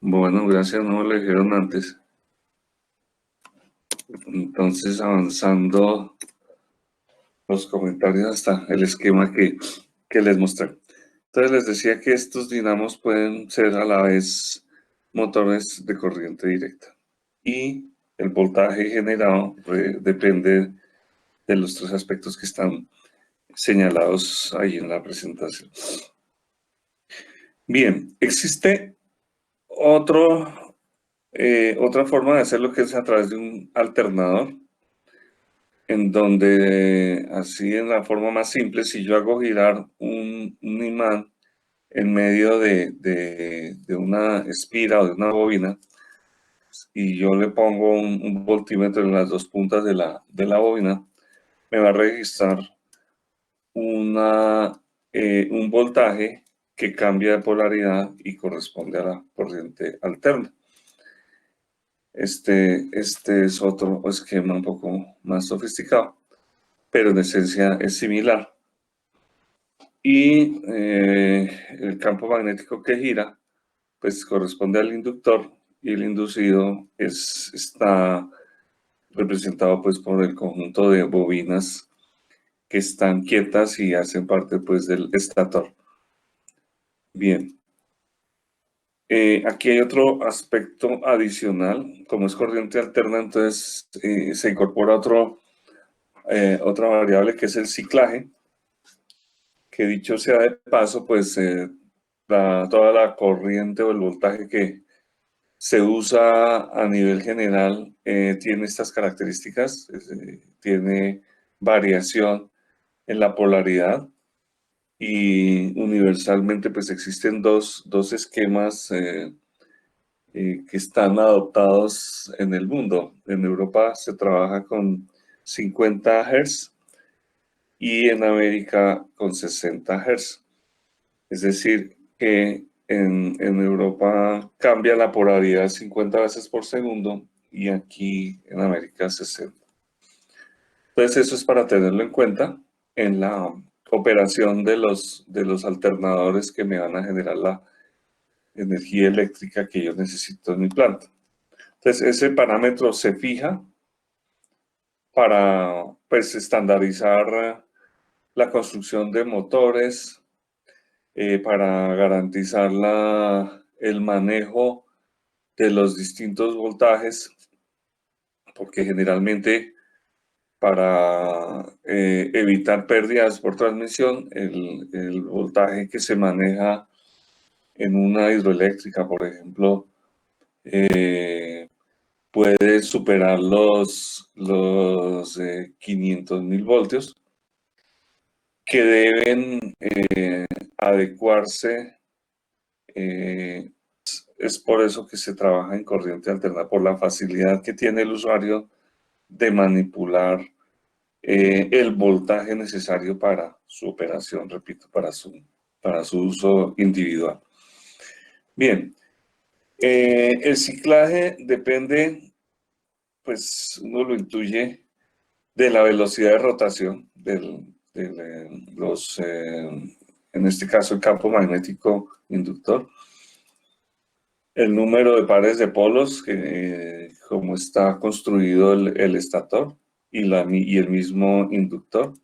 Bueno, gracias, no me lo dijeron antes. Entonces, avanzando los comentarios hasta el esquema que les mostré. Entonces, les decía que estos dinamos pueden ser a la vez motores de corriente directa. Y el voltaje generado depende de los tres aspectos que están señalados ahí en la presentación. Bien, existe otra forma de hacerlo que es a través de un alternador, en donde así en la forma más simple, si yo hago girar un imán en medio de una espira o de una bobina, y yo le pongo un voltímetro en las dos puntas de la bobina, me va a registrar un voltaje que cambia de polaridad y corresponde a la corriente alterna. Este es otro esquema un poco más sofisticado, pero en esencia es similar. Y el campo magnético que gira, pues corresponde al inductor, y el inducido está representado pues por el conjunto de bobinas que están quietas y hacen parte pues del estator. Bien. Aquí hay otro aspecto adicional, como es corriente alterna, entonces se incorpora otra variable que es el ciclaje, que dicho sea de paso, pues toda la corriente o el voltaje que se usa a nivel general tiene estas características, tiene variación en la polaridad, y universalmente pues existen dos esquemas que están adoptados en el mundo. En Europa se trabaja con 50 Hz y en América con 60 Hz. Es decir, que en Europa cambia la polaridad 50 veces por segundo y aquí en América 60. Entonces eso es para tenerlo en cuenta en la operación de los alternadores que me van a generar la energía eléctrica que yo necesito en mi planta. Entonces ese parámetro se fija para pues estandarizar la construcción de motores, para garantizar el manejo de los distintos voltajes, porque generalmente para evitar pérdidas por transmisión, el voltaje que se maneja en una hidroeléctrica, por ejemplo, puede superar los 500.000 voltios, que deben adecuarse. Es por eso que se trabaja en corriente alterna, por la facilidad que tiene el usuario de manipular el voltaje necesario para su operación, repito, para su uso individual. Bien, el ciclaje depende, pues uno lo intuye, de la velocidad de rotación en este caso el campo magnético inductor, el número de pares de polos, como está construido el estator y el mismo inductor.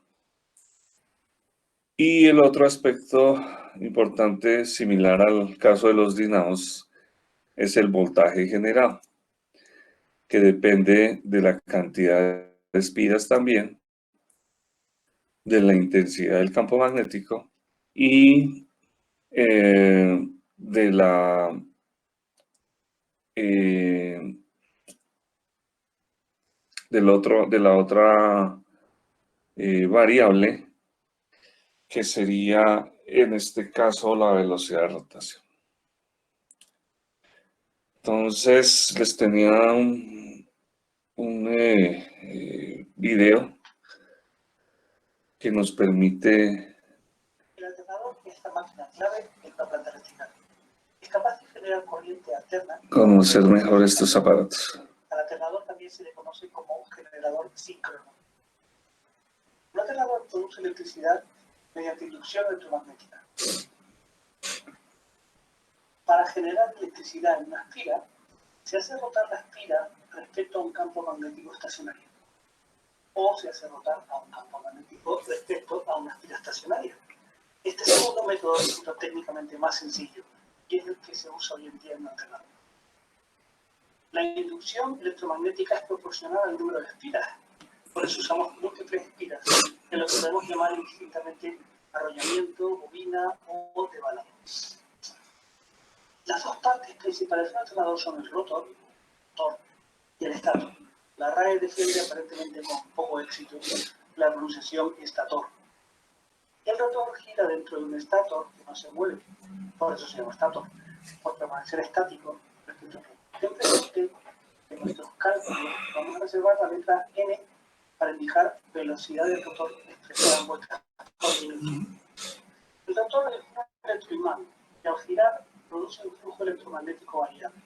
Y el otro aspecto importante, similar al caso de los dinamos, es el voltaje generado, que depende de la cantidad de espiras también, de la intensidad del campo magnético y de la de la otra variable, que sería en este caso la velocidad de rotación. Entonces les tenía un video que nos permite El alternador es la máquina clave en una planta eléctrica. Es capaz de generar corriente alterna. conocer mejor estos aparatos. Al alternador también se le conoce como un generador síncrono. Un alternador produce electricidad mediante inducción electromagnética. Para generar electricidad en una espira, se hace rotar la espira respecto a un campo magnético estacionario, o se hace rotar a un campo magnético respecto a una espira estacionaria. Este segundo método resulta técnicamente más sencillo y es el que se usa hoy en día en un alternador. La inducción electromagnética es proporcional al número de espiras, por eso usamos múltiples espiras, en lo que podemos llamar indistintamente arrollamiento, bobina o devalado. Las dos partes principales de un alternador son el rotor, y el estator. La RAE defiende aparentemente con poco éxito la pronunciación estator. El rotor gira dentro de un estator que no se mueve, por eso se llama estator, por permanecer estático respecto al rotor. Simplemente en nuestros cálculos vamos a reservar la letra N para indicar velocidad del rotor expresada en vueltas por minuto. El rotor es un electroimán y al girar produce un flujo electromagnético variable.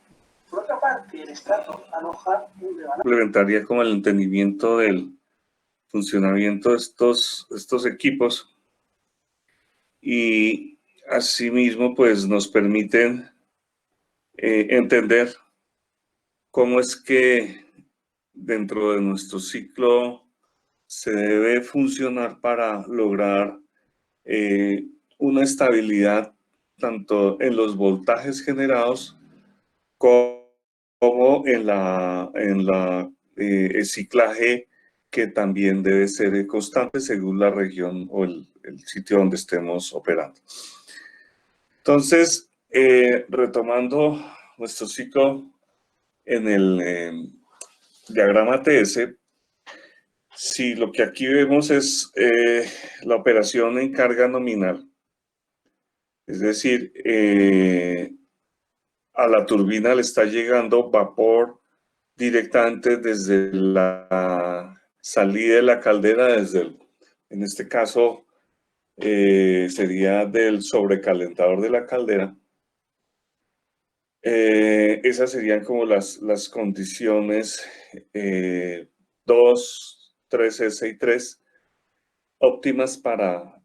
Por otra parte, el estator aloja un devanado. Complementaría como el entendimiento del funcionamiento de estos equipos y asimismo pues nos permiten entender cómo es que dentro de nuestro ciclo se debe funcionar para lograr una estabilidad tanto en los voltajes generados como en el ciclaje, que también debe ser constante según la región o el sitio donde estemos operando. Entonces, retomando nuestro ciclo en el diagrama TS, si lo que aquí vemos es la operación en carga nominal, es decir, a la turbina le está llegando vapor directamente desde la salida de la caldera, en este caso sería del sobrecalentador de la caldera. Esas serían como las condiciones 2, 3S y 3 óptimas para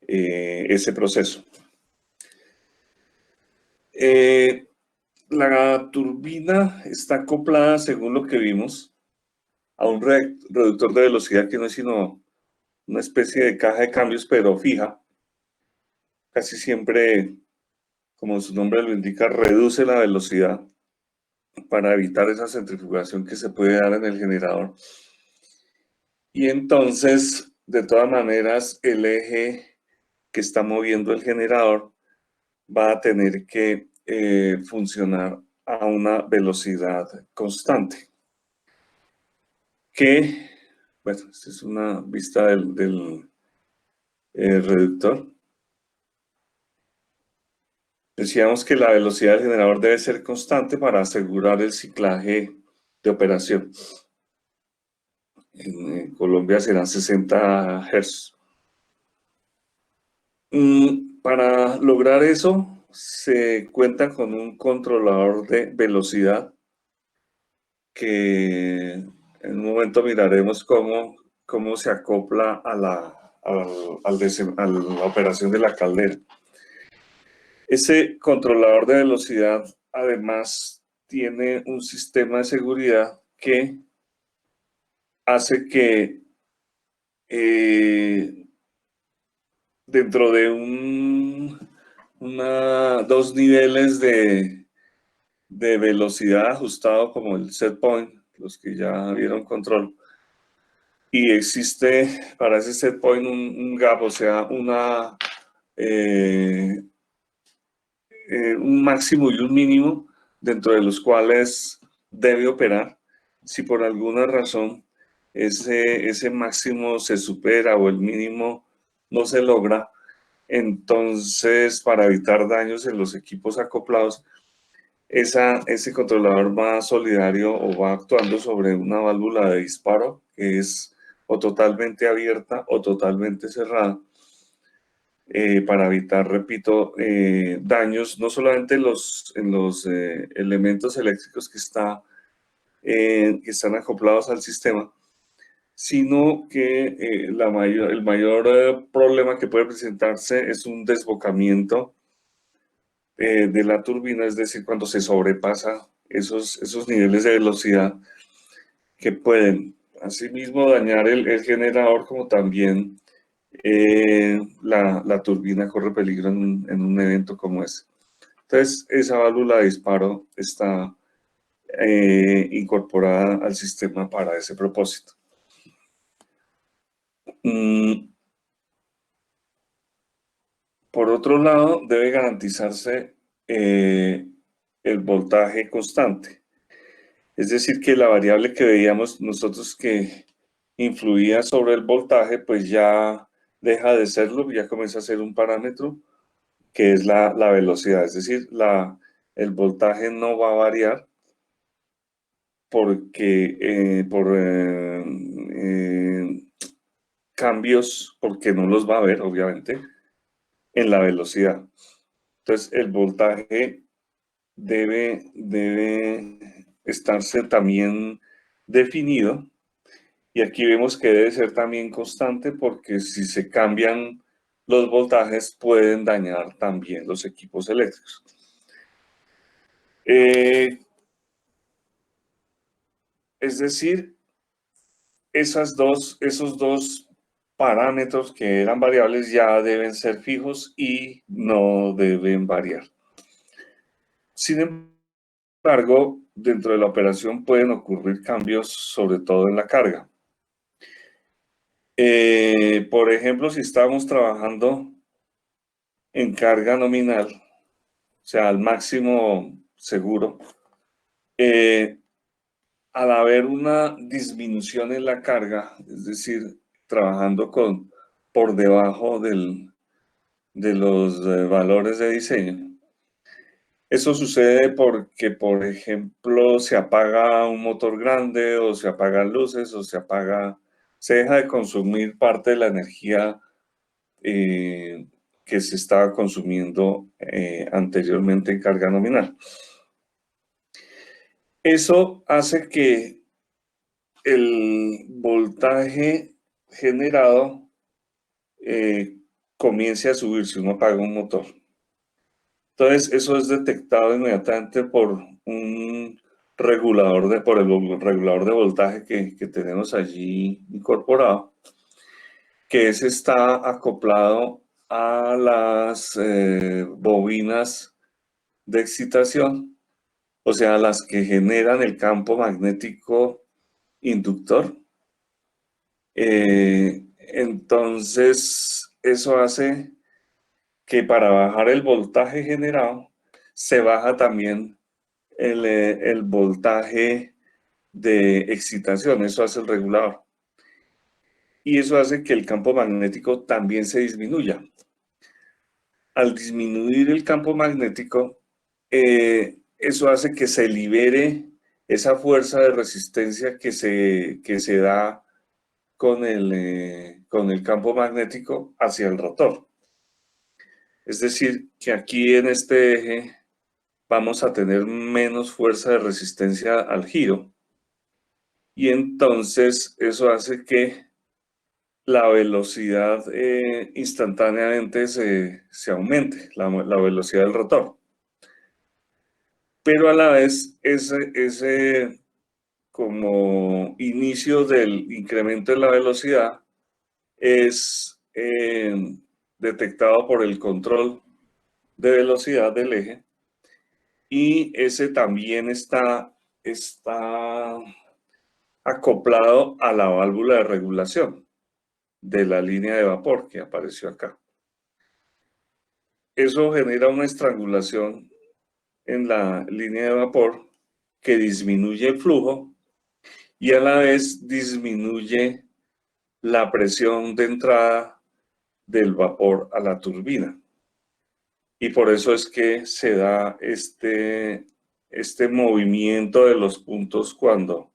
ese proceso. La turbina está acoplada, según lo que vimos, a un reductor de velocidad que no es sino una especie de caja de cambios, pero fija. Casi siempre, como su nombre lo indica, reduce la velocidad para evitar esa centrifugación que se puede dar en el generador. Y entonces, de todas maneras, el eje que está moviendo el generador va a tener que funcionar a una velocidad constante. Que, bueno, esta es una vista del reductor. Decíamos que la velocidad del generador debe ser constante para asegurar el ciclaje de operación. En Colombia serán 60 Hz. Para lograr eso, se cuenta con un controlador de velocidad que en un momento miraremos cómo se acopla a la operación de la caldera. Ese controlador de velocidad además tiene un sistema de seguridad que hace que dentro de dos niveles de velocidad ajustado como el set point, los que ya vieron control, y existe para ese set point un gap, o sea, un máximo y un mínimo dentro de los cuales debe operar. Si por alguna razón ese máximo se supera o el mínimo no se logra, entonces para evitar daños en los equipos acoplados, ese controlador va solidario o va actuando sobre una válvula de disparo que es o totalmente abierta o totalmente cerrada, para evitar, repito, daños no solamente en los elementos eléctricos que están acoplados al sistema, sino que el mayor problema que puede presentarse es un desbocamiento de la turbina, es decir, cuando se sobrepasa esos niveles de velocidad que pueden asimismo dañar el generador, como también la turbina corre peligro en un evento como ese. Entonces, esa válvula de disparo está incorporada al sistema para ese propósito. Por otro lado, debe garantizarse el voltaje constante. Es decir, que la variable que veíamos nosotros que influía sobre el voltaje, pues ya deja de serlo, ya comienza a ser un parámetro que es la velocidad. Es decir, el voltaje no va a variar porque por cambios, porque no los va a haber, obviamente, en la velocidad. Entonces, el voltaje debe estarse también definido, y aquí vemos que debe ser también constante, porque si se cambian los voltajes pueden dañar también los equipos eléctricos. Es decir, esos dos parámetros que eran variables ya deben ser fijos y no deben variar. Sin embargo, dentro de la operación pueden ocurrir cambios, sobre todo en la carga. Por ejemplo, si estamos trabajando en carga nominal, o sea, al máximo seguro, al haber una disminución en la carga, es decir, trabajando por debajo de los valores de diseño, eso sucede porque, por ejemplo, se apaga un motor grande, o se apagan luces, o se deja de consumir parte de la energía que se estaba consumiendo anteriormente en carga nominal. Eso hace que el voltaje generado comience a subir si uno apaga un motor. Entonces, eso es detectado inmediatamente por un regulador por el regulador de voltaje que tenemos allí incorporado, que está acoplado a las bobinas de excitación, o sea, las que generan el campo magnético inductor. Entonces, eso hace que para bajar el voltaje generado, se baja también el voltaje de excitación. Eso hace el regulador. Y eso hace que el campo magnético también se disminuya. Al disminuir el campo magnético, eso hace que se libere esa fuerza de resistencia que se da con el campo magnético hacia el rotor. Es decir, que aquí en este eje vamos a tener menos fuerza de resistencia al giro, y entonces eso hace que la velocidad instantáneamente se aumente, la velocidad del rotor. Pero a la vez, ese como inicio del incremento de la velocidad es detectado por el control de velocidad del eje, y ese también está acoplado a la válvula de regulación de la línea de vapor que apareció acá. Eso genera una estrangulación en la línea de vapor que disminuye el flujo y a la vez disminuye la presión de entrada del vapor a la turbina. Y por eso es que se da este movimiento de los puntos cuando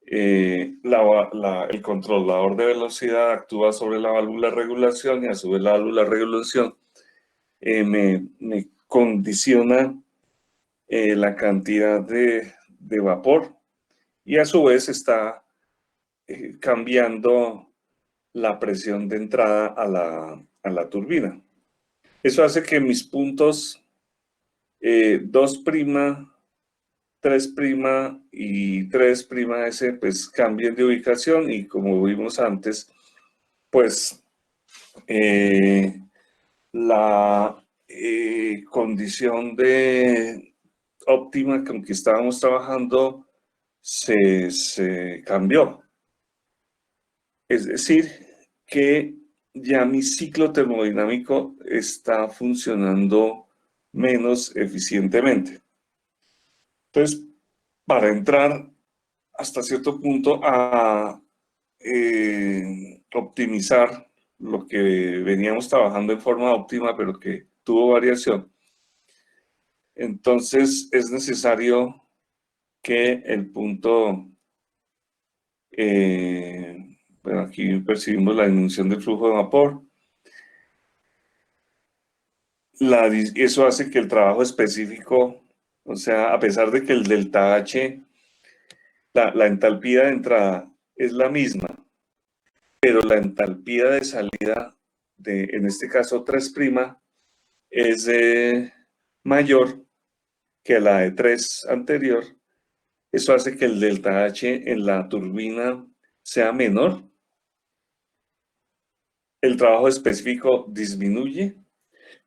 el controlador de velocidad actúa sobre la válvula de regulación, y a su vez la válvula de regulación me condiciona la cantidad de vapor, y a su vez está cambiando la presión de entrada a la turbina. Eso hace que mis puntos 2', 3' y 3'S pues cambien de ubicación y como vimos antes, pues la condición de óptima con que estábamos trabajando se cambió. Es decir, que ya mi ciclo termodinámico está funcionando menos eficientemente. Entonces, para entrar hasta cierto punto a optimizar lo que veníamos trabajando en forma óptima, pero que tuvo variación, entonces es necesario que el punto, bueno, aquí percibimos la disminución del flujo de vapor, eso hace que el trabajo específico, o sea, a pesar de que el delta H, la entalpía de entrada es la misma, pero la entalpía de salida, en este caso 3', es mayor que la de 3 anterior. Eso hace que el delta H en la turbina sea menor. El trabajo específico disminuye,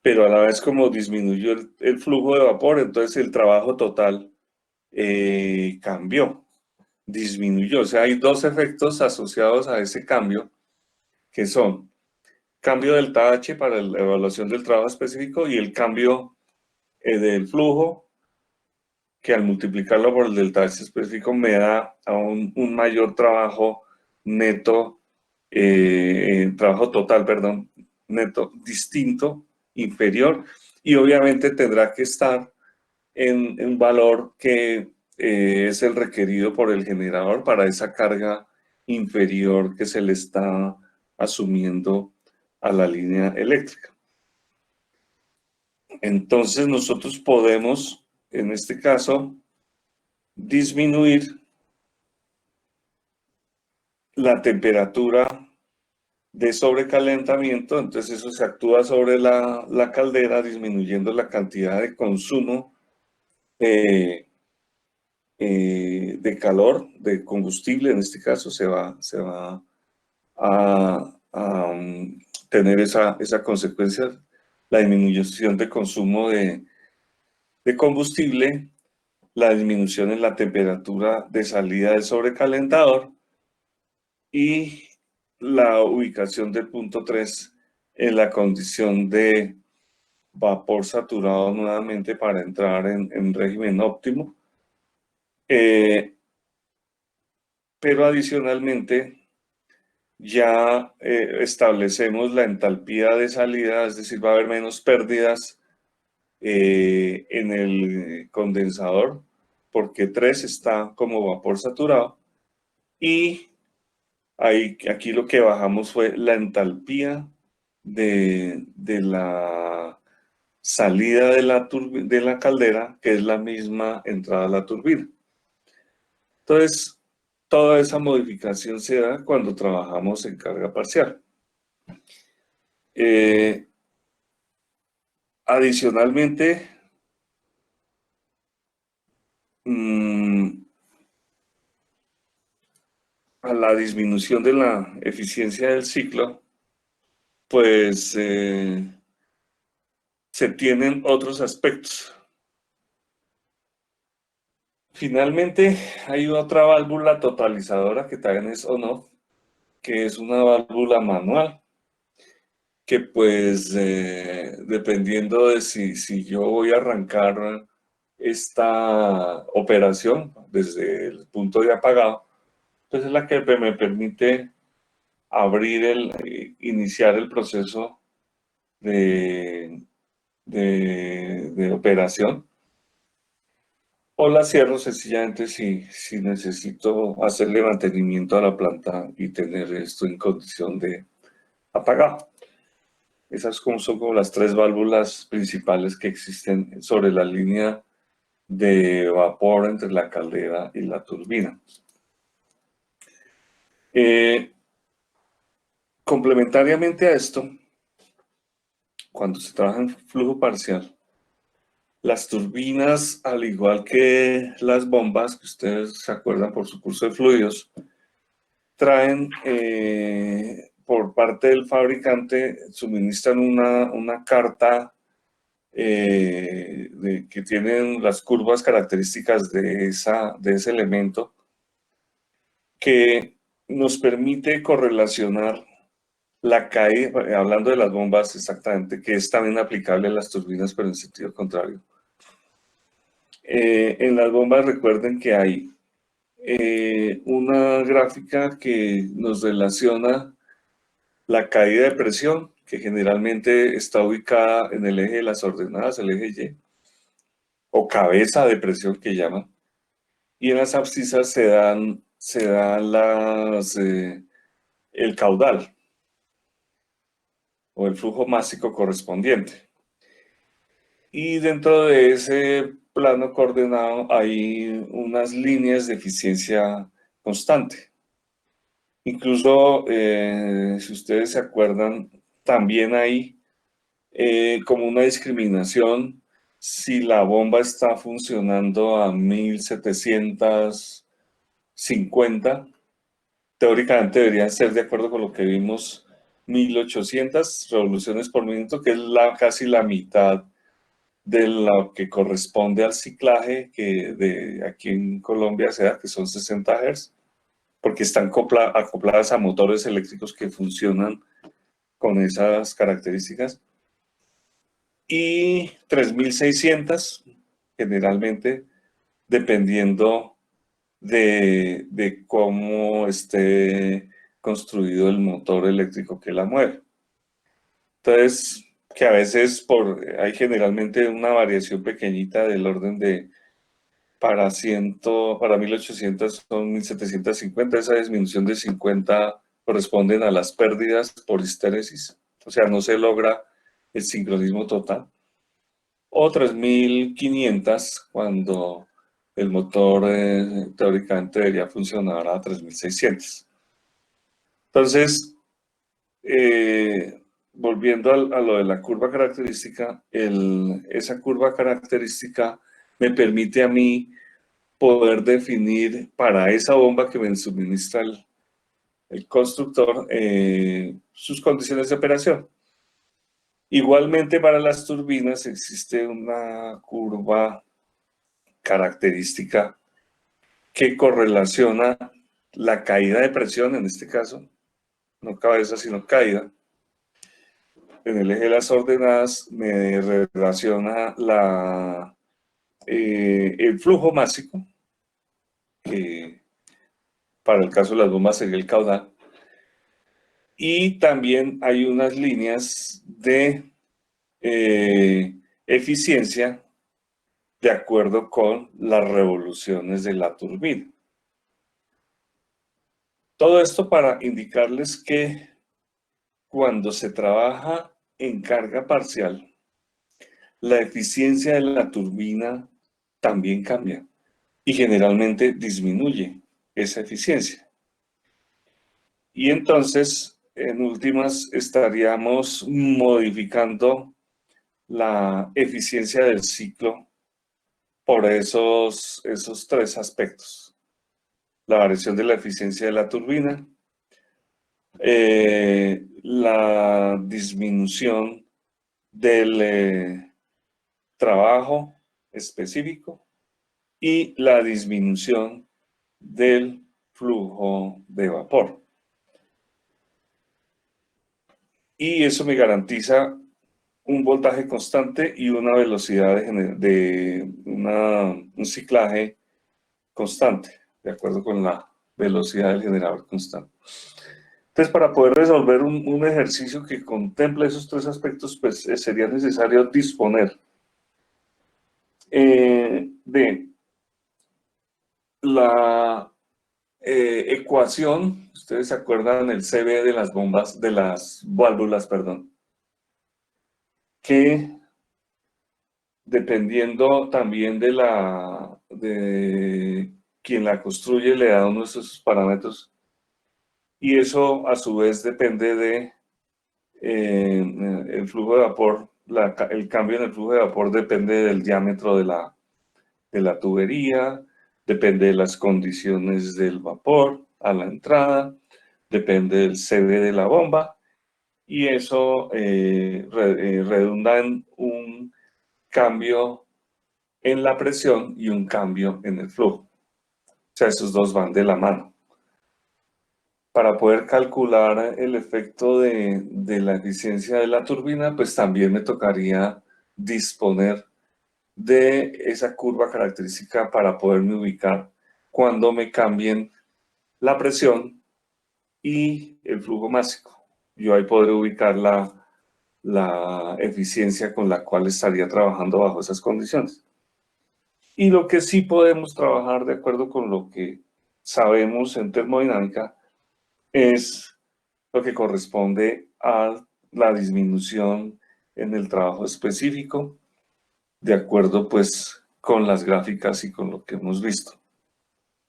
pero a la vez como disminuyó el flujo de vapor, entonces el trabajo total cambió, disminuyó. O sea, hay dos efectos asociados a ese cambio, que son cambio del TH para la evaluación del trabajo específico y el cambio del flujo, que al multiplicarlo por el del TH específico me da un mayor trabajo neto, trabajo total, perdón, neto distinto, inferior, y obviamente tendrá que estar en un valor que es el requerido por el generador para esa carga inferior que se le está asumiendo a la línea eléctrica. Entonces nosotros podemos, en este caso, disminuir la temperatura de sobrecalentamiento, entonces eso se actúa sobre la caldera, disminuyendo la cantidad de consumo de calor, de combustible, en este caso se va a tener esa consecuencia, la disminución de consumo de combustible, la disminución en la temperatura de salida del sobrecalentador y la ubicación del punto 3 en la condición de vapor saturado nuevamente para entrar en régimen óptimo. Pero adicionalmente ya establecemos la entalpía de salida, es decir, va a haber menos pérdidas en el condensador porque 3 está como vapor saturado y aquí lo que bajamos fue la entalpía de la salida de la caldera, que es la misma entrada a la turbina. Entonces, toda esa modificación se da cuando trabajamos en carga parcial. Adicionalmente, a la disminución de la eficiencia del ciclo, pues se tienen otros aspectos. Finalmente, hay otra válvula totalizadora que también es on-off, que es una válvula manual, que pues dependiendo de si yo voy a arrancar esta operación desde el punto de apagado, pues es la que me permite iniciar el proceso de operación, o la cierro sencillamente si necesito hacerle mantenimiento a la planta y tener esto en condición de apagado. Esas son como las tres válvulas principales que existen sobre la línea de vapor entre la caldera y la turbina. Complementariamente a esto, cuando se trabaja en flujo parcial, Las turbinas, al igual que las bombas, que ustedes se acuerdan por su curso de fluidos, traen por parte del fabricante, suministran una carta que tienen las curvas características de ese elemento, que nos permite correlacionar la caída, hablando de las bombas exactamente, que es también aplicable a las turbinas, pero en sentido contrario. En las bombas recuerden que hay una gráfica que nos relaciona la caída de presión, que generalmente está ubicada en el eje de las ordenadas, el eje Y, o cabeza de presión que llaman, y en las abscisas se dan el caudal o el flujo másico correspondiente. Y dentro de ese plano coordenado hay unas líneas de eficiencia constante. Incluso, si ustedes se acuerdan, también hay como una discriminación si la bomba está funcionando a 1750. Teóricamente deberían ser, de acuerdo con lo que vimos, 1800 revoluciones por minuto, que es casi la mitad de lo que corresponde al ciclaje que aquí en Colombia se da, que son 60 Hz, porque están acopladas a motores eléctricos que funcionan con esas características. Y 3600, generalmente, dependiendo de cómo esté construido el motor eléctrico que la mueve. Entonces, que a veces hay generalmente una variación pequeñita del orden de para 1800 son 1750, esa disminución de 50 corresponden a las pérdidas por histéresis, o sea, no se logra el sincronismo total. O 3500 cuando el motor teóricamente debería funcionar a 3600. Entonces, volviendo a lo de la curva característica, esa curva característica me permite a mí poder definir para esa bomba que me suministra el constructor sus condiciones de operación. Igualmente para las turbinas existe una curva característica que correlaciona la caída de presión, en este caso, no cabeza sino caída, en el eje de las ordenadas me relaciona el flujo másico, que para el caso de las bombas sería el caudal, y también hay unas líneas de eficiencia de acuerdo con las revoluciones de la turbina. Todo esto para indicarles que cuando se trabaja en carga parcial, la eficiencia de la turbina también cambia y generalmente disminuye esa eficiencia. Y entonces, en últimas, estaríamos modificando la eficiencia del ciclo por esos tres aspectos. La variación de la eficiencia de la turbina, la disminución del trabajo específico y la disminución del flujo de vapor. Y eso me garantiza un voltaje constante y una velocidad un ciclaje constante, de acuerdo con la velocidad del generador constante. Entonces, para poder resolver un ejercicio que contemple esos tres aspectos, pues sería necesario disponer de la ecuación, ustedes se acuerdan el CB de las bombas, de las válvulas, perdón, que dependiendo también de quien la construye, le da uno de esos parámetros, y eso a su vez depende de el flujo de vapor el cambio en el flujo de vapor depende del diámetro de la tubería, depende de las condiciones del vapor a la entrada, depende del CV de la bomba, y eso redunda en un cambio en la presión y un cambio en el flujo. O sea, esos dos van de la mano. Para poder calcular el efecto de la eficiencia de la turbina, pues también me tocaría disponer de esa curva característica para poderme ubicar cuando me cambien la presión y el flujo máximo. Yo ahí podré ubicar la eficiencia con la cual estaría trabajando bajo esas condiciones. Y lo que sí podemos trabajar de acuerdo con lo que sabemos en termodinámica es lo que corresponde a la disminución en el trabajo específico, de acuerdo pues con las gráficas y con lo que hemos visto.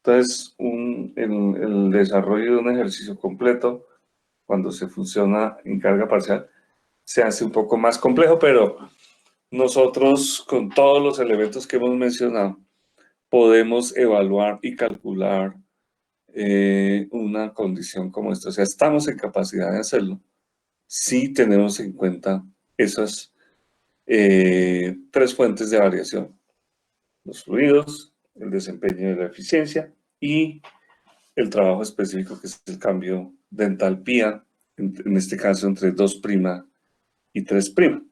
Entonces, el desarrollo de un ejercicio completo, cuando se funciona en carga parcial, se hace un poco más complejo, pero nosotros, con todos los elementos que hemos mencionado, podemos evaluar y calcular una condición como esta. O sea, estamos en capacidad de hacerlo si tenemos en cuenta esas tres fuentes de variación: los fluidos, el desempeño de la eficiencia y el trabajo específico, que es el cambio de entalpía, en este caso entre 2' y 3'.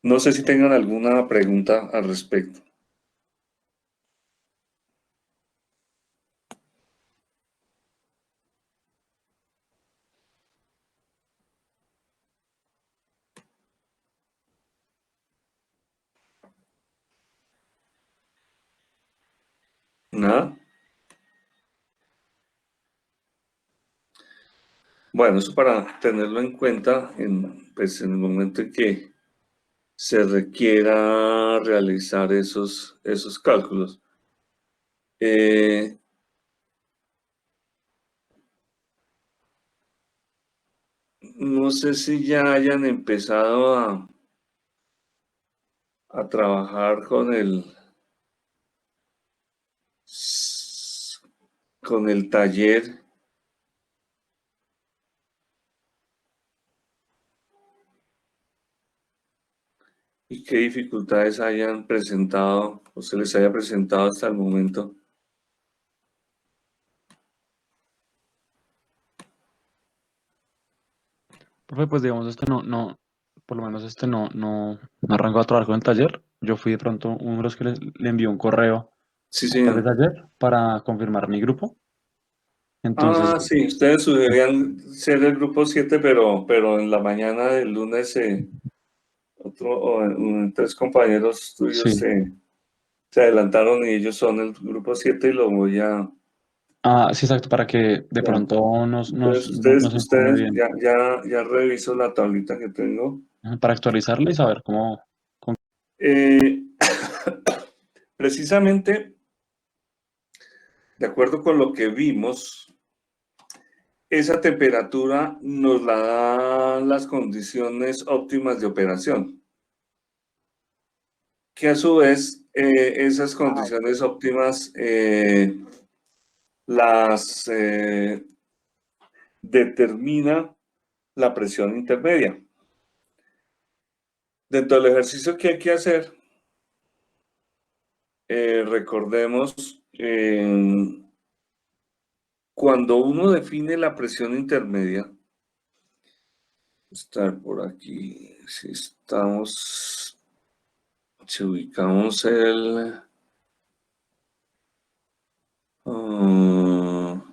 No sé si tengan alguna pregunta al respecto. ¿Nada? Bueno, eso para tenerlo en cuenta pues, en el momento en que se requiera realizar esos cálculos. No sé si ya hayan empezado a trabajar con el taller y qué dificultades hayan presentado o se les haya presentado hasta el momento. Profe, pues digamos, por lo menos no arrancó a trabajar con el taller. Yo fui de pronto uno de los que le envió un correo Sí, antes de señor. ayer para confirmar mi grupo. Entonces, Ah, sí, ustedes sugerían ser el grupo 7, pero en la mañana del lunes tres compañeros tuyos sí. se adelantaron y ellos son el grupo 7 y lo voy a... Ah, sí, exacto, para que de Ya. pronto Entonces, nos informe bien, ya reviso la tablita que tengo. para actualizarla y saber cómo. Eh, precisamente, de acuerdo con lo que vimos, esa temperatura nos la dan las condiciones óptimas de operación, que a su vez esas condiciones óptimas las determina la presión intermedia. Dentro del ejercicio que hay que hacer, recordemos, cuando uno define la presión intermedia, estar por aquí, si ubicamos ah,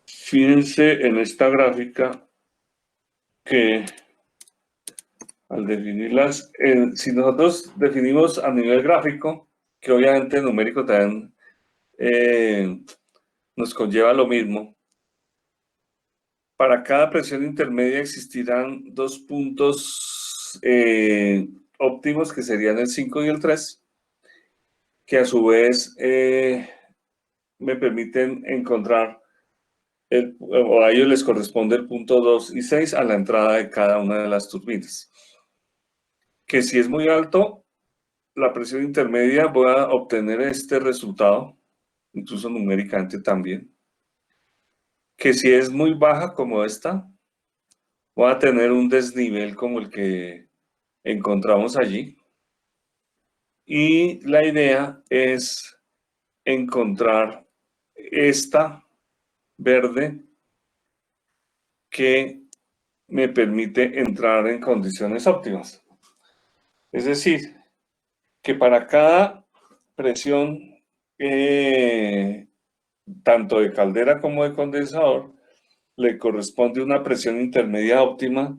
fíjense en esta gráfica que al definirlas, si nosotros definimos a nivel gráfico, que obviamente numérico también nos conlleva lo mismo, para cada presión intermedia existirán dos puntos óptimos, que serían el 5 y el 3, que a su vez me permiten encontrar, o a ellos les corresponde el punto 2 y 6 a la entrada de cada una de las turbinas. Que si es muy alto, la presión intermedia, voy a obtener este resultado, incluso numéricamente también. Que si es muy baja como esta, voy a tener un desnivel como el que encontramos allí. Y la idea es encontrar esta verde que me permite entrar en condiciones óptimas. Es decir, que para cada presión, tanto de caldera como de condensador, le corresponde una presión intermedia óptima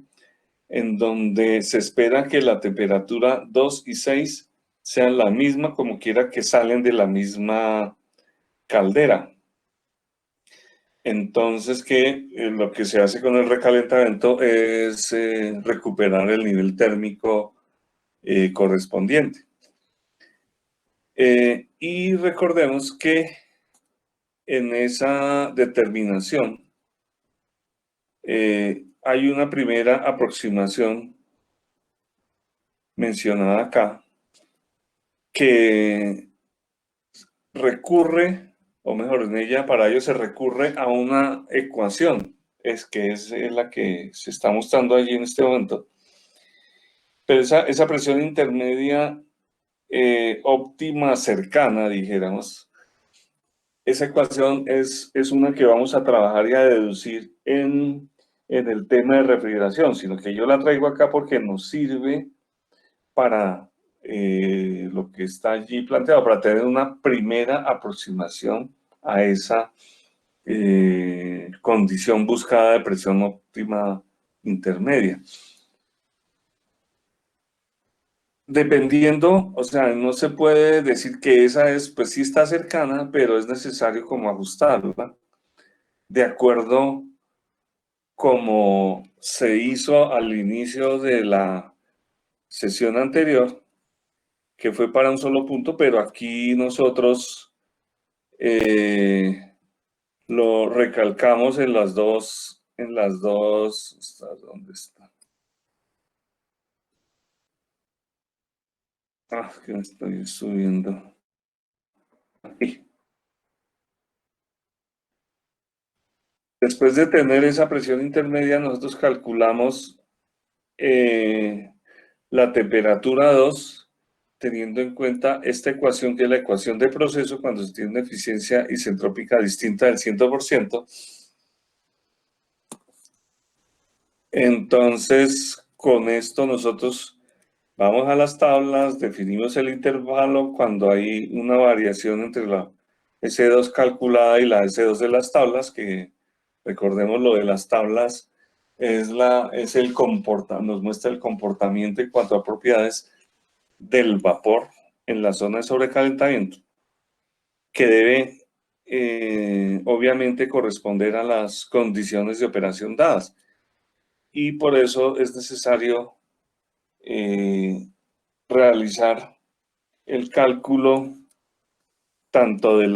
en donde se espera que la temperatura 2 y 6 sean la misma, como quiera que salen de la misma caldera. Entonces, lo que se hace con el recalentamiento es recuperar el nivel térmico correspondiente. Y recordemos que en esa determinación hay una primera aproximación mencionada acá que recurre, o mejor, en ella para ello se recurre a una ecuación, que es la que se está mostrando allí en este momento. Pero esa presión intermedia óptima cercana, dijéramos, esa ecuación es una que vamos a trabajar y a deducir en el tema de refrigeración, sino que yo la traigo acá porque nos sirve para lo que está allí planteado, para tener una primera aproximación a esa condición buscada de presión óptima intermedia. Dependiendo, o sea, no se puede decir que esa es, pues sí está cercana, pero es necesario como ajustarla de acuerdo como se hizo al inicio de la sesión anterior, que fue para un solo punto, pero aquí nosotros lo recalcamos en las dos, ¿dónde está? Ah, que me estoy subiendo. Aquí. Después de tener esa presión intermedia, nosotros calculamos la temperatura 2, teniendo en cuenta esta ecuación, que es la ecuación de proceso cuando se tiene una eficiencia isentrópica distinta del 100%. Entonces, con esto nosotros vamos a las tablas, definimos el intervalo cuando hay una variación entre la S2 calculada y la S2 de las tablas, que recordemos lo de las tablas nos muestra el comportamiento en cuanto a propiedades del vapor en la zona de sobrecalentamiento, que debe obviamente corresponder a las condiciones de operación dadas. Y por eso es necesario realizar el cálculo tanto de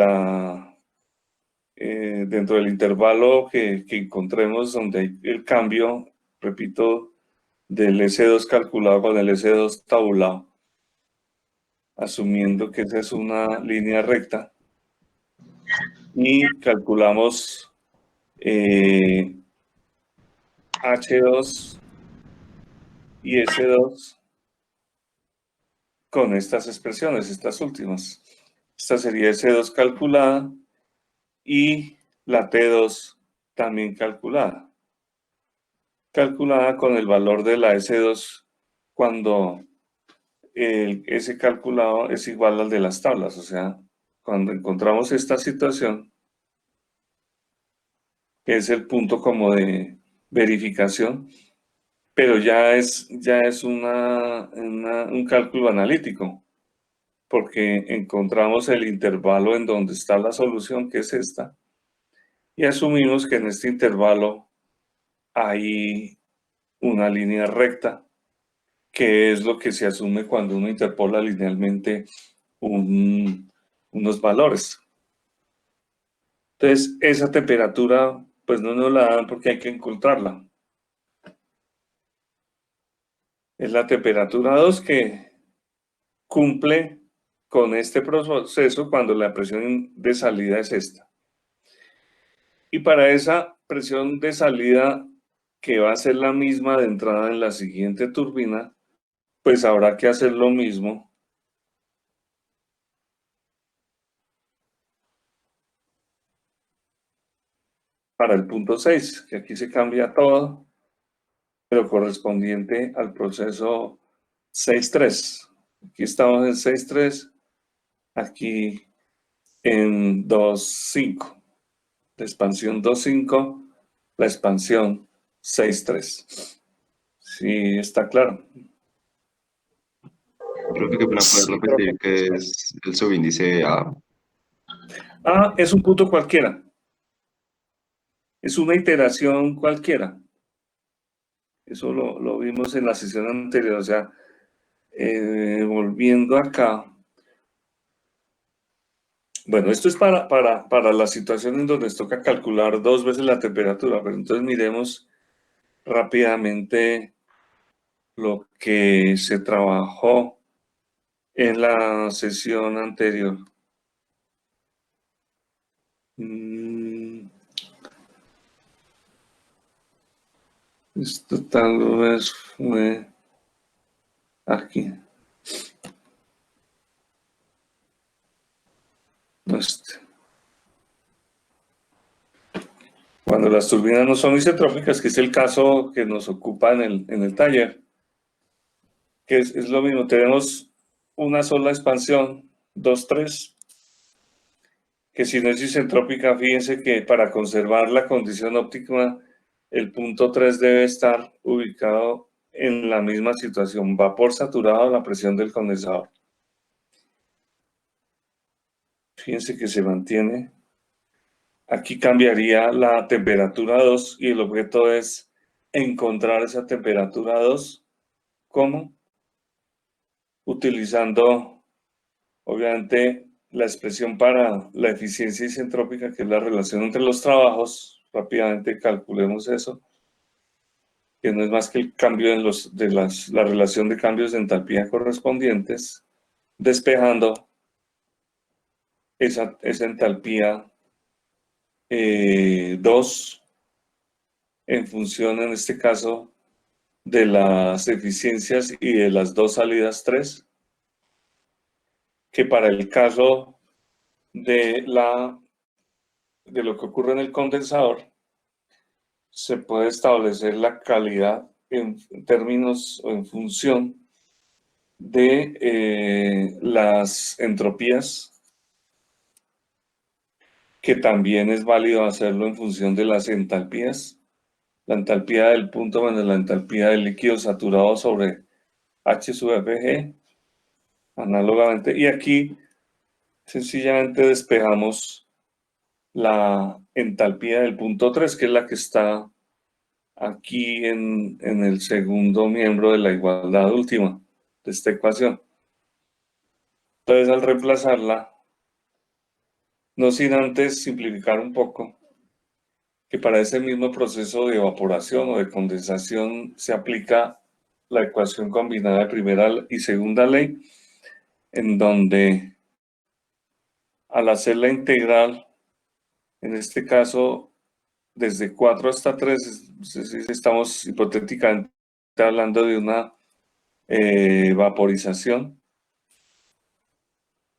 dentro del intervalo que encontremos donde hay el cambio, repito, del S2 calculado con el S2 tabulado, asumiendo que esa es una línea recta, y calculamos H2 y S2 con estas expresiones, estas últimas. Esta sería S2 calculada y la T2 también calculada con el valor de la S2 cuando ese calculado es igual al de las tablas. O sea, cuando encontramos esta situación, que es el punto como de verificación, pero ya es un cálculo analítico, porque encontramos el intervalo en donde está la solución, que es esta, y asumimos que en este intervalo hay una línea recta, que es lo que se asume cuando uno interpola linealmente unos valores. Entonces, esa temperatura, pues no nos la dan porque hay que encontrarla. Es la temperatura 2 que cumple con este proceso cuando la presión de salida es esta. Y para esa presión de salida, que va a ser la misma de entrada en la siguiente turbina, pues habrá que hacer lo mismo para el punto 6, que aquí se cambia todo, pero correspondiente al proceso 6.3. Aquí estamos en 6.3, aquí en 2.5. La expansión 2.5, la expansión 6.3. Sí, está claro. Creo que me puedes repetir que es el subíndice A. A es un punto cualquiera. Es una iteración cualquiera. Eso lo vimos en la sesión anterior. O sea, volviendo acá. Bueno, esto es para la situación en donde nos toca calcular 2 veces la temperatura. Pero entonces miremos rápidamente lo que se trabajó en la sesión anterior. Esto tal vez fue aquí. Cuando las turbinas no son isentrópicas, que es el caso que nos ocupa en el taller, que es lo mismo, tenemos una sola expansión, 2-3, que si no es isentrópica, fíjense que para conservar la condición óptima, el punto 3 debe estar ubicado en la misma situación, vapor saturado a la presión del condensador. Fíjense que se mantiene. Aquí cambiaría la temperatura 2 y el objeto es encontrar esa temperatura 2. ¿Cómo? Utilizando, obviamente, la expresión para la eficiencia isentrópica, que es la relación entre los trabajos. Rápidamente calculemos eso, que no es más que el cambio la relación de cambios de entalpía correspondientes, despejando esa entalpía 2 en función, en este caso, de las eficiencias y de las 2 salidas 3, que para el caso de lo que ocurre en el condensador, se puede establecer la calidad en términos o en función de las entropías, que también es válido hacerlo en función de las entalpías. La entalpía del punto menos la entalpía del líquido saturado sobre H sub Fg, análogamente. Y aquí sencillamente despejamos la entalpía del punto 3, que es la que está aquí en el segundo miembro de la igualdad última de esta ecuación. Entonces, al reemplazarla, no sin antes simplificar un poco, que para ese mismo proceso de evaporación o de condensación se aplica la ecuación combinada de primera y segunda ley, en donde al hacer la integral, en este caso, desde 4 hasta 3, estamos hipotéticamente hablando de una vaporización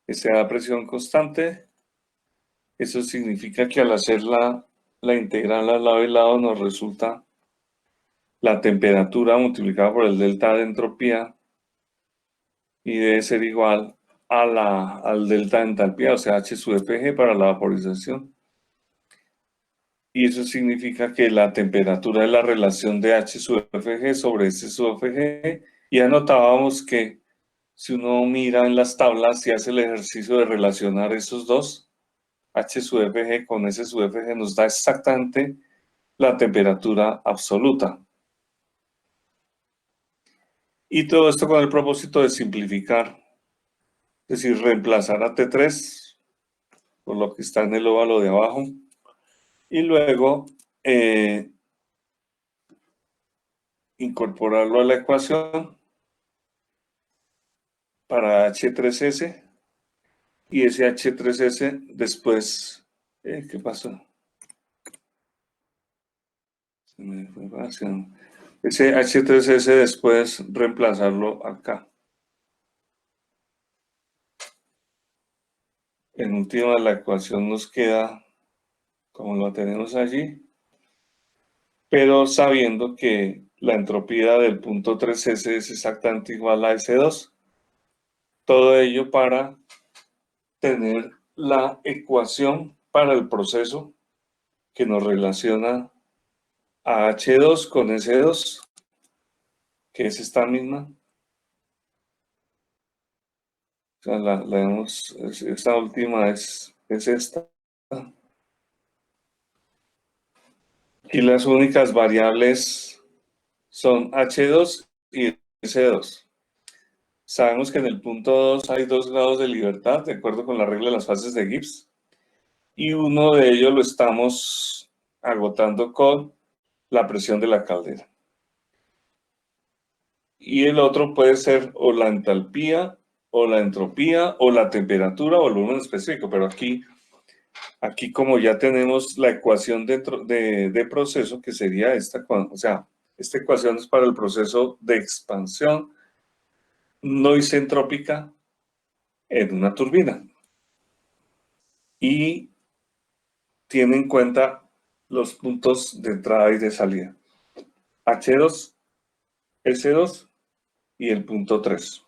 que se da a presión constante. Eso significa que al hacer la integral al lado y lado nos resulta la temperatura multiplicada por el delta de entropía y debe ser igual al delta de entalpía, o sea, H sub Fg para la vaporización. Y eso significa que la temperatura es la relación de H sub Fg sobre S sub Fg. Y anotábamos que si uno mira en las tablas y hace el ejercicio de relacionar esos dos, H sub Fg con S sub Fg nos da exactamente la temperatura absoluta. Y todo esto con el propósito de simplificar, es decir, reemplazar a T3 por lo que está en el óvalo de abajo, y luego incorporarlo a la ecuación para H3S, y ese H3S después, ¿qué pasó? Se me fue fácil. Ese H3S después reemplazarlo acá. En última, la ecuación nos queda como lo tenemos allí, pero sabiendo que la entropía del punto 3S es exactamente igual a S2. Todo ello para tener la ecuación para el proceso que nos relaciona a H2 con S2, que es esta misma. O sea, esta última es esta. Y las únicas variables son H2 y S2. Sabemos que en el punto 2 hay 2 grados de libertad, de acuerdo con la regla de las fases de Gibbs, y uno de ellos lo estamos agotando con la presión de la caldera. Y el otro puede ser o la entalpía, o la entropía, o la temperatura, o el volumen específico, pero aquí como ya tenemos la ecuación dentro de proceso, que sería esta, o sea, esta ecuación es para el proceso de expansión no isentrópica en una turbina. Y tiene en cuenta los puntos de entrada y de salida. H2, S2 y el punto 3.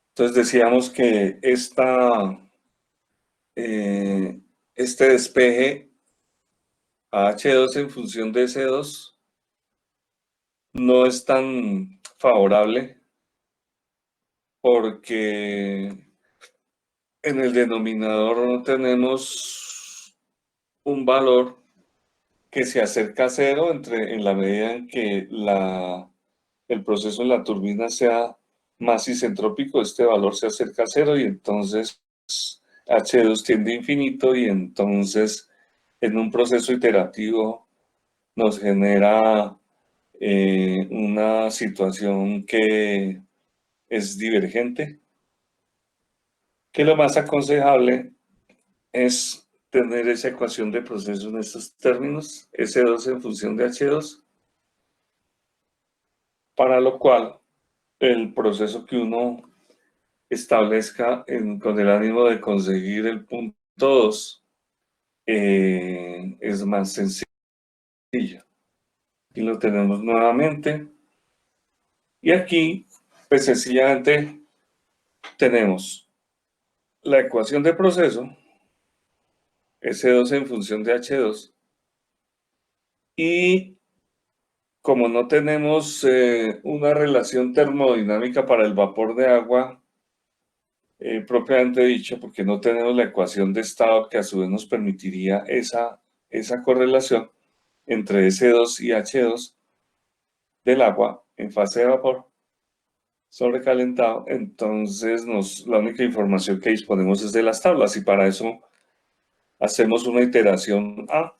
Entonces decíamos que este despeje a H2 en función de S2 no es tan favorable porque en el denominador no tenemos un valor que se acerca a cero en la medida en que el proceso en la turbina sea más isentrópico, este valor se acerca a cero y entonces H2 tiende a infinito, y entonces en un proceso iterativo nos genera una situación que es divergente, que lo más aconsejable es tener esa ecuación de proceso en estos términos, S2 en función de H2, para lo cual el proceso que uno establezca con el ánimo de conseguir el punto 2 es más sencillo. Aquí lo tenemos nuevamente. Y aquí, pues sencillamente, tenemos la ecuación de proceso, S2 en función de H2, y como no tenemos una relación termodinámica para el vapor de agua, propiamente dicho, porque no tenemos la ecuación de estado que a su vez nos permitiría esa correlación entre S2 y H2 del agua en fase de vapor sobrecalentado, entonces la única información que disponemos es de las tablas, y para eso hacemos una iteración A,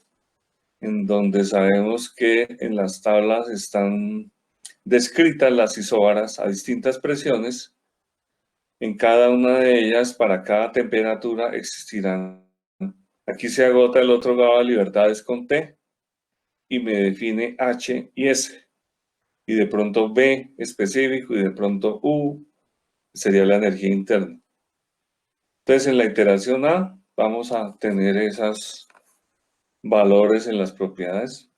en donde sabemos que en las tablas están descritas las isóbaras a distintas presiones. En cada una de ellas, para cada temperatura, existirán. Aquí se agota el otro grado de libertades con T y me define H y S. Y de pronto B específico y de pronto U sería la energía interna. Entonces, en la iteración A vamos a tener esos valores en las propiedades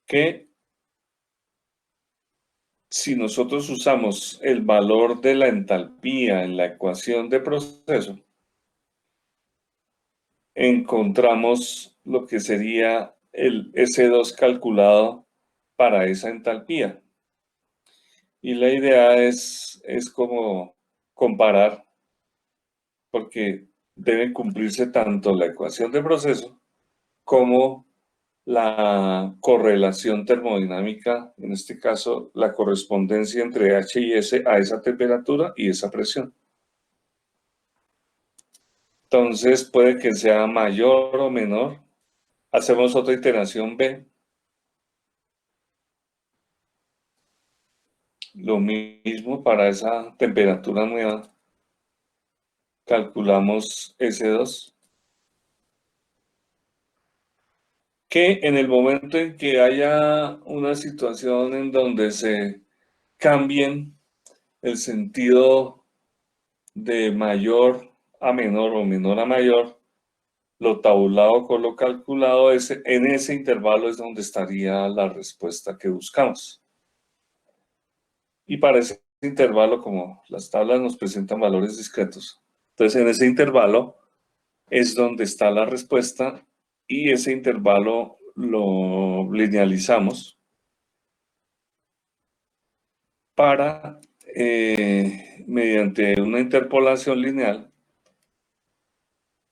que, si nosotros usamos el valor de la entalpía en la ecuación de proceso, encontramos lo que sería el S2 calculado para esa entalpía. Y la idea es como comparar, porque deben cumplirse tanto la ecuación de proceso como la correlación termodinámica, en este caso la correspondencia entre H y S a esa temperatura y esa presión. Entonces puede que sea mayor o menor. Hacemos otra iteración B. Lo mismo para esa temperatura nueva. Calculamos S2. Que en el momento en que haya una situación en donde se cambien el sentido de mayor a menor o menor a mayor, lo tabulado con lo calculado, en ese intervalo es donde estaría la respuesta que buscamos. Y para ese intervalo, como las tablas nos presentan valores discretos, entonces en ese intervalo es donde está la respuesta y ese intervalo lo linealizamos para, mediante una interpolación lineal,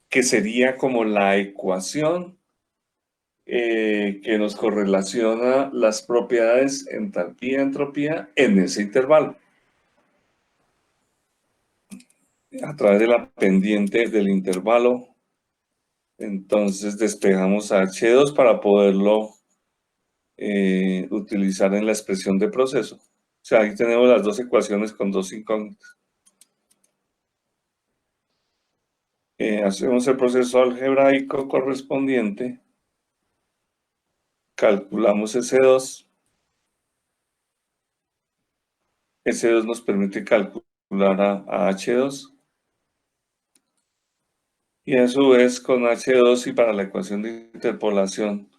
que sería como la ecuación que nos correlaciona las propiedades entalpía y entropía en ese intervalo. A través de la pendiente del intervalo, entonces despejamos a H2 para poderlo utilizar en la expresión de proceso. O sea, ahí tenemos las dos ecuaciones con dos incógnitas. Hacemos el proceso algebraico correspondiente. Calculamos S2. S2 nos permite calcular a H2. Y a su vez con H2 y para la ecuación de interpolación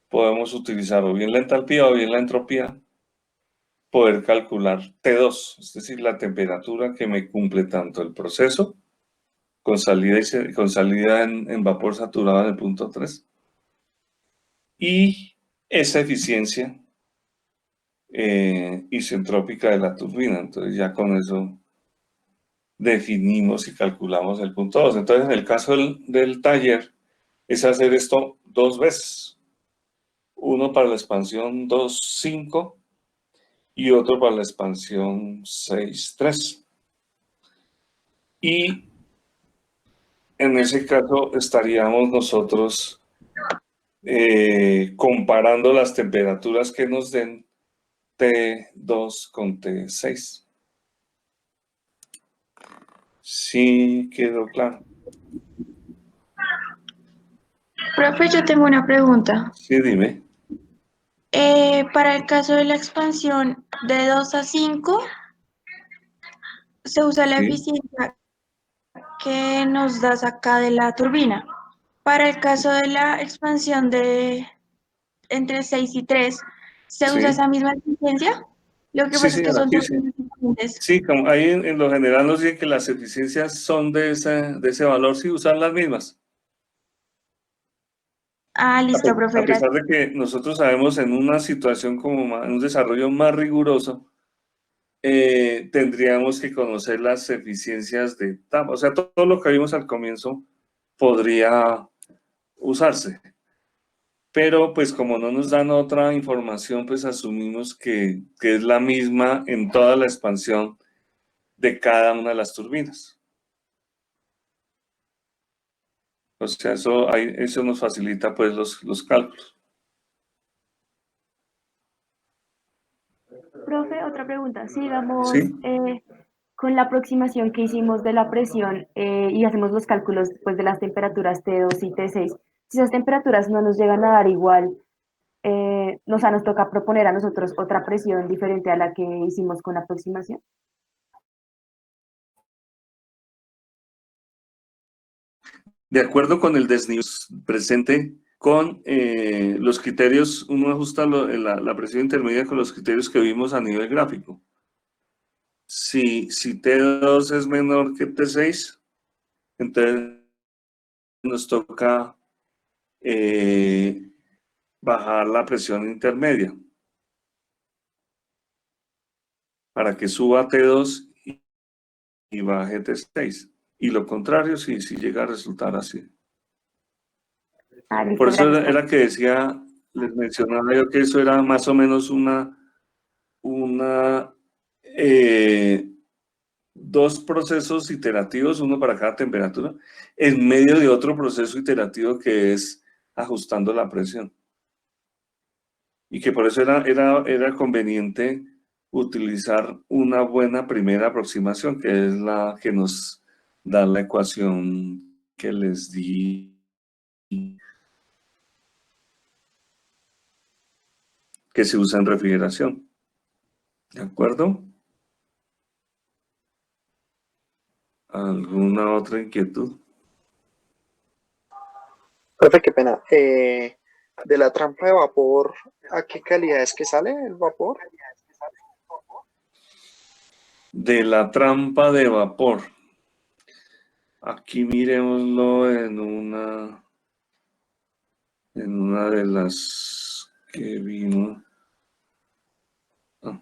podemos utilizar o bien la entalpía o bien la entropía, poder calcular T2, es decir, la temperatura que me cumple tanto el proceso con salida en vapor saturado en el punto 3 y esa eficiencia isentrópica de la turbina. Entonces ya con eso definimos y calculamos el punto 2. Entonces en el caso del taller es hacer esto dos veces. Uno para la expansión 2.5 y otro para la expansión 6.3. Y en ese caso estaríamos nosotros comparando las temperaturas que nos den T2 con T6. Sí, quedó claro. Profe, yo tengo una pregunta. Sí, dime. Para el caso de la expansión de 2 a 5, se usa la Sí. eficiencia que nos das acá de la turbina. Para el caso de la expansión de entre 6 y 3, ¿se usa Sí. esa misma eficiencia? Lo que Sí, pasa es que señora, son aquí sí. turbinas diferentes. Sí, como ahí en lo general nos dicen que las eficiencias son de ese valor, sí, usan las mismas. Ah, listo, profe, A pesar gracias. de que nosotros sabemos en una situación como en un desarrollo más riguroso, tendríamos que conocer las eficiencias de etapa. O sea, todo lo que vimos al comienzo podría usarse. Pero pues como no nos dan otra información, pues asumimos que es la misma en toda la expansión de cada una de las turbinas. O sea, eso nos facilita pues los cálculos. Profe, otra pregunta. Sigamos ¿Sí? con la aproximación que hicimos de la presión y hacemos los cálculos pues, de las temperaturas T2 y T6. Si esas temperaturas no nos llegan a dar igual, o sea, nos toca proponer a nosotros otra presión diferente a la que hicimos con la aproximación. De acuerdo con el desnivel presente, con los criterios, uno ajusta la presión intermedia con los criterios que vimos a nivel gráfico. Si T2 es menor que T6, entonces nos toca bajar la presión intermedia para que suba T2 y baje T6. Y lo contrario, si llega a resultar así. Ah, listo, Por eso gracias. era que decía, les mencionaba yo que eso era más o menos una dos procesos iterativos, uno para cada temperatura, en medio de otro proceso iterativo que es ajustando la presión. Y que por eso era conveniente utilizar una buena primera aproximación, que es la que nos da la ecuación que les di, que se usa en refrigeración. ¿De acuerdo? ¿Alguna otra inquietud? Profe, qué pena. De la trampa de vapor, ¿a qué calidad es que sale el vapor? De la trampa de vapor. Aquí miremoslo en una de las que vimos. Ah.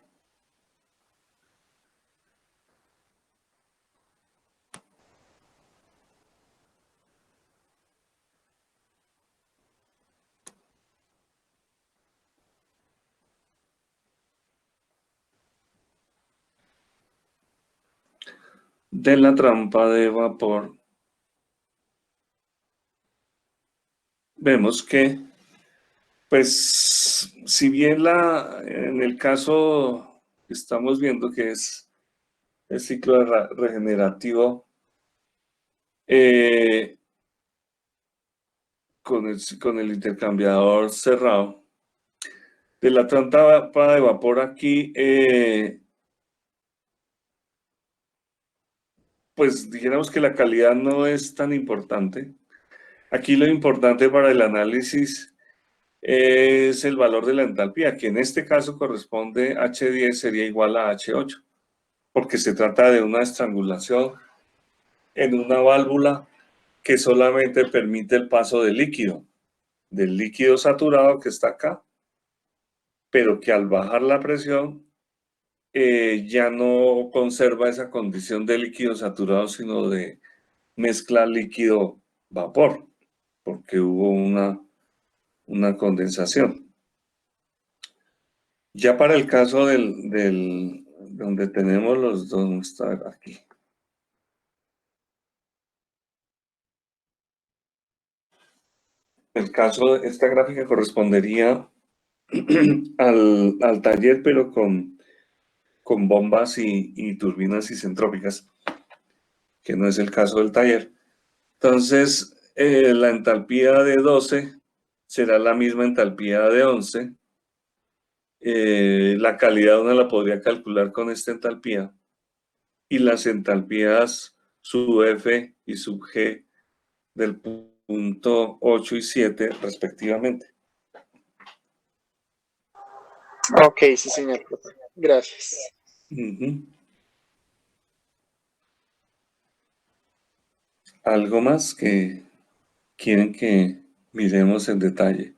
De la trampa de vapor, vemos que, pues, si bien en el caso que estamos viendo que es el ciclo regenerativo, con el intercambiador cerrado, de la trampa de vapor aquí, pues dijéramos que la calidad no es tan importante. Aquí lo importante para el análisis es el valor de la entalpía, que en este caso corresponde H10 sería igual a H8, porque se trata de una estrangulación en una válvula que solamente permite el paso del líquido saturado que está acá, pero que al bajar la presión ya no conserva esa condición de líquido saturado, sino de mezcla líquido-vapor, porque hubo una condensación. Ya para el caso donde tenemos los dos, ¿dónde está aquí? El caso, esta gráfica correspondería al taller, pero con bombas y turbinas isentrópicas, que no es el caso del taller. Entonces, la entalpía de 12 será la misma entalpía de 11. La calidad uno la podría calcular con esta entalpía. Y las entalpías sub F y sub G del punto 8 y 7 respectivamente. Ok, sí, señor, profe. Gracias. ¿Algo más que quieren que miremos en detalle?